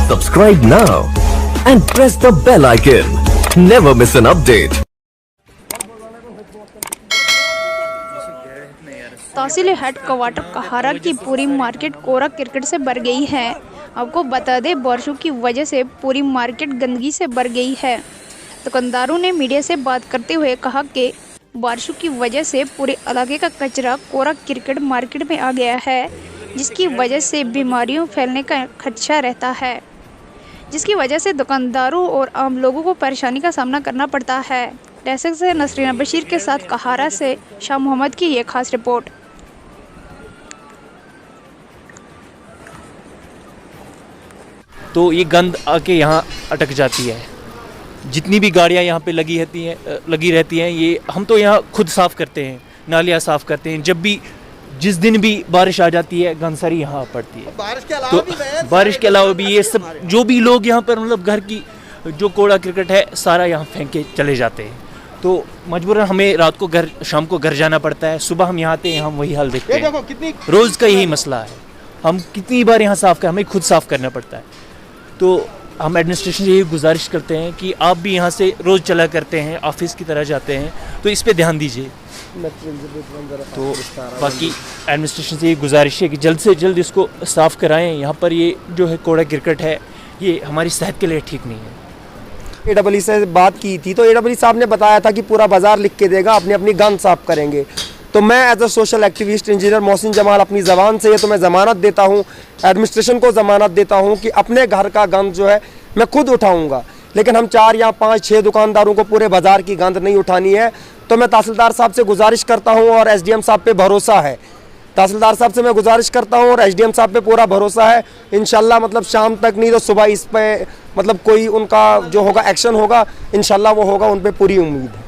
Subscribe now and press the bell icon. Never miss an update. Tehsil headquarter Kahara की पूरी market कोरा cricket से भर गई है। आपको बता दें, बारिशों की वजह से पूरी मार्केट गंदगी से भर गई है। दुकानदारों ने मीडिया से बात करते हुए कहा कि बारिशों की वजह से पूरे इलाके का कचरा कोरा क्रिकेट मार्केट में आ गया है, जिसकी वजह से बीमारियों फैलने का खदशा रहता है, जिसकी वजह से दुकानदारों और आम लोगों को परेशानी का सामना करना पड़ता है। डेस्क से नसरीना बशीर के साथ कहारा से शाह मोहम्मद की ये खास रिपोर्ट। तो ये गंद आके यहाँ अटक जाती है। जितनी भी गाड़ियाँ यहाँ पे लगी रहती हैं, ये हम तो यहाँ खुद साफ़ करते हैं, नालियाँ साफ़ करते हैं। जब भी जिस दिन भी बारिश आ जाती है, गंद सारी यहाँ पड़ती है। बारिश के अलावा भी ये सब जो भी लोग यहाँ पर मतलब घर की जो कूड़ा क्रिकेट है सारा यहाँ फेंक के चले जाते हैं। तो मजबूरन हमें रात को शाम को घर जाना पड़ता है। सुबह हम यहाँ आते हैं, हम वही हाल देखते हैं। रोज़ का यही मसला है। हम कितनी बार यहाँ साफ़ करें, हमें खुद साफ़ करना पड़ता है। तो हम एडमिनिस्ट्रेशन से यही गुजारिश करते हैं कि आप भी यहाँ से रोज़ चला करते हैं, ऑफिस की तरह जाते हैं, तो इस पे ध्यान दीजिए। तो बाकी एडमिनिस्ट्रेशन से यही गुजारिश है कि जल्द से जल्द इसको साफ़ कराएं। यहाँ पर ये जो है कूड़ा क्रिकेट है, ये हमारी सेहत के लिए ठीक नहीं है। AEE से बात की थी तो AEE साहब ने बताया था कि पूरा बाजार लिख के देगा, अपनी अपनी गंद साफ करेंगे। तो मैं as a social activist engineer Mohsin Jamal अपनी ज़बान से ये तो मैं ज़मानत देता हूँ, एडमिनिस्ट्रेशन को ज़मानत देता हूँ कि अपने घर का गंद जो है मैं खुद उठाऊँगा। लेकिन हम 4 या 5 6 दुकानदारों को पूरे बाज़ार की गंद नहीं उठानी है। तो मैं तहसीलदार साहब से गुजारिश करता हूँ और SDM साहब पे भरोसा है। तहसीलदार साहब से मैं गुजारिश करता हूँ और SDM साहब पे पूरा भरोसा है। इंशाल्लाह मतलब शाम तक नहीं तो सुबह इस पे मतलब कोई उनका जो होगा एक्शन होगा, इंशाल्लाह वो होगा, उन पे पूरी उम्मीद है।